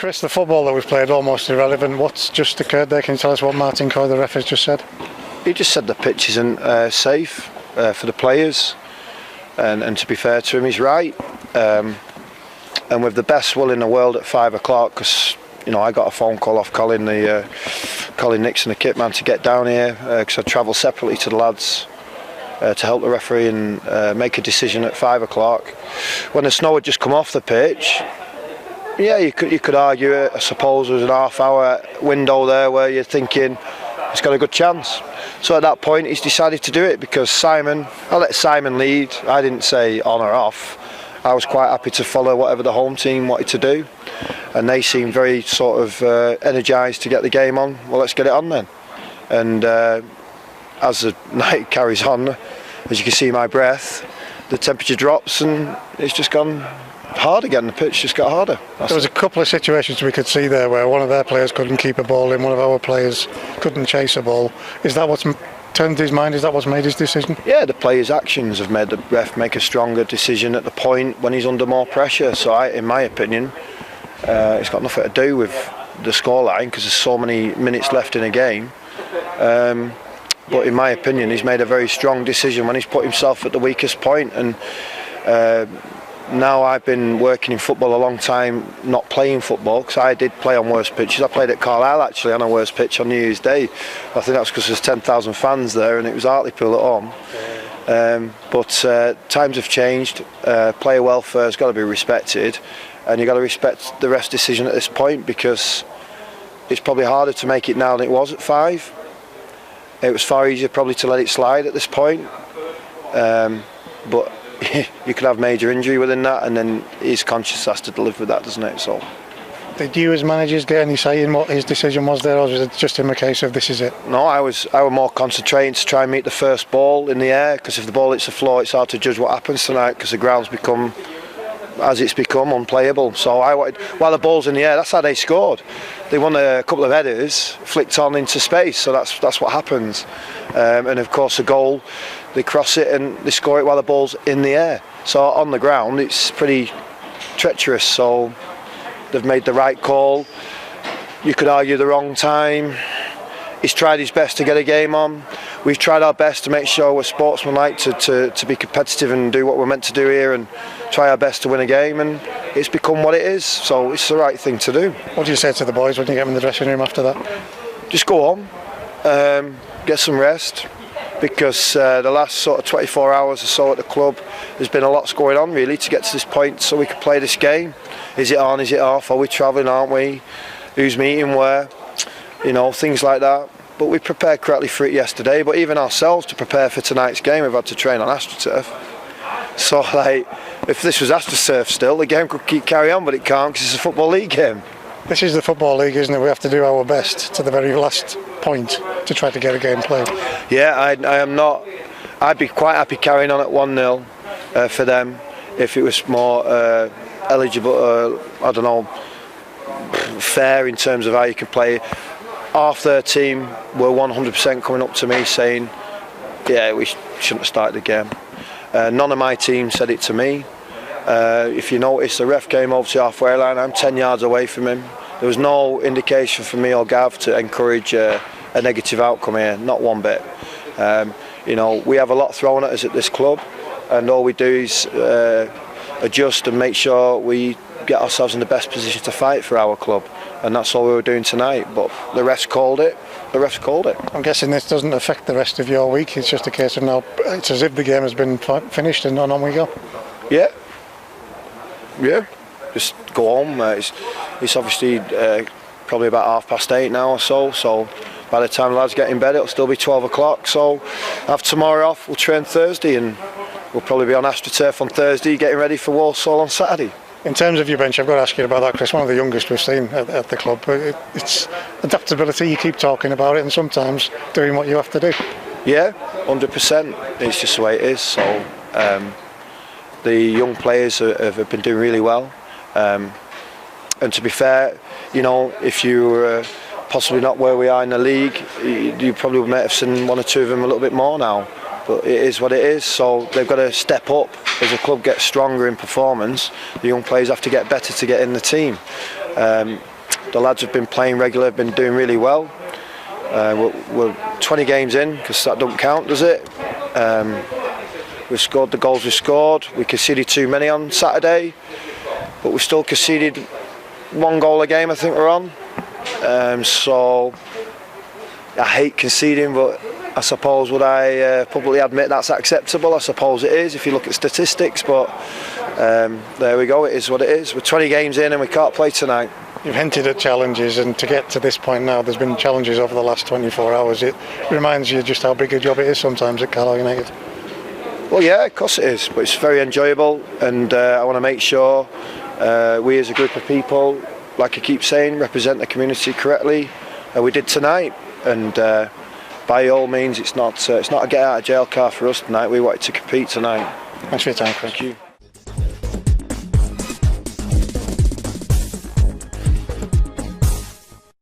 Chris, the football that we've played almost irrelevant. What's just occurred there? Can you tell us what Martin Coy, the ref, has just said? He just said the pitch isn't safe for the players, and to be fair to him, he's right. And with the best will in the world at 5 o'clock, because I got a phone call off Colin Nixon, the kit man, to get down here because I travelled separately to the lads to help the referee and make a decision at 5 o'clock. When the snow had just come off the pitch, yeah, you could argue it. I suppose there was an half-hour window there where you're thinking he's got a good chance. So at that point, he's decided to do it because I let Simon lead. I didn't say on or off. I was quite happy to follow whatever the home team wanted to do, and they seemed very sort of energised to get the game on. Well, let's get it on then. And as the night carries on, as you can see my breath, the temperature drops and it's just gone hard again. The pitch just got harder. There was a couple of situations we could see there where one of their players couldn't keep a ball in, one of our players couldn't chase a ball. Is that what's turned his mind? Is that what's made his decision? Yeah, the players' actions have made the ref make a stronger decision at the point when he's under more pressure. So in my opinion, it's got nothing to do with the scoreline because there's so many minutes left in a game. But in my opinion, he's made a very strong decision when he's put himself at the weakest point. And now I've been working in football a long time, not playing football, because I did play on worse pitches. I played at Carlisle actually on a worse pitch on New Year's Day. I think that's because there's 10,000 fans there and it was Hartlepool at home. But times have changed. Player welfare has got to be respected, and you've got to respect the ref's decision at this point because it's probably harder to make it now than it was at 5. It was far easier probably to let it slide at this point. But you could have major injury within that, and then his conscience has to live with that, doesn't it? So, did you as managers get any say in what his decision was there, or was it just him a case of this is it? No, I was more concentrating to try and meet the first ball in the air, because if the ball hits the floor, it's hard to judge what happens tonight because the ground's become, as it's become, unplayable. So I wanted, while the ball's in the air, that's how they scored. They won a couple of headers, flicked on into space, so that's what happens. And of course the goal, they cross it and they score it while the ball's in the air. So on the ground it's pretty treacherous, so they've made the right call. You could argue the wrong time. He's tried his best to get a game on. We've tried our best to make sure we're sportsmanlike, to be competitive and do what we're meant to do here and try our best to win a game, and it's become what it is, so it's the right thing to do. What do you say to the boys when you get them in the dressing room after that? Just go home, get some rest, because the last sort of 24 hours or so at the club there's been a lot going on really to get to this point so we can play this game. Is it on, is it off, are we travelling, aren't we, who's meeting where, things like that. But we prepared correctly for it yesterday, but even ourselves to prepare for tonight's game we've had to train on AstroTurf. So if this was AstroTurf still, the game could carry on, but it can't because it's a Football League game. This is the Football League, isn't it? We have to do our best to the very last point to try to get a game played. Yeah, I am not. I'd be quite happy carrying on at 1-0 for them if it was more eligible, I don't know, fair in terms of how you can play. Half their team were 100% coming up to me saying, yeah, we shouldn't have started the game. None of my team said it to me. If you notice, the ref came over to the halfway line. I'm 10 yards away from him. There was no indication from me or Gav to encourage a negative outcome here, not one bit. We have a lot thrown at us at this club, and all we do is adjust and make sure we get ourselves in the best position to fight for our club, and that's all we were doing tonight. But the refs called it. The refs called it. I'm guessing this doesn't affect the rest of your week. It's just a case of now it's as if the game has been finished and on we go. Yeah. Just go home. It's obviously probably about 8:30 now or so. So by the time the lads get in bed, it'll still be 12 o'clock. So have tomorrow off. We'll train Thursday, and we'll probably be on AstroTurf on Thursday, getting ready for Walsall on Saturday. In terms of your bench, I've got to ask you about that, Chris. One of the youngest we've seen at the club. It's adaptability. You keep talking about it, and sometimes doing what you have to do. Yeah, 100%. It's just the way it is. So the young players have been doing really well. And to be fair, if you were possibly not where we are in the league, you probably might have seen one or two of them a little bit more now. But it is what it is, so they've got to step up. As the club gets stronger in performance, the young players have to get better to get in the team. The lads have been playing regular, been doing really well. We're 20 games in, because that don't count, does it? We've scored the goals we scored. We conceded too many on Saturday, but we still conceded 1 goal a game, I think we're on. So I hate conceding, but I suppose would I publicly admit that's acceptable? I suppose it is if you look at statistics, but there we go, it is what it is. We're 20 games in and we can't play tonight. You've hinted at challenges, and to get to this point now, there's been challenges over the last 24 hours. It reminds you just how big a job it is sometimes at Carlisle United. Well, yeah, of course it is, but it's very enjoyable, and I want to make sure we as a group of people, like I keep saying, represent the community correctly. We did tonight, and by all means, it's not a get out of jail card for us tonight. We wanted to compete tonight. Thanks for your time, Chris. Thank you.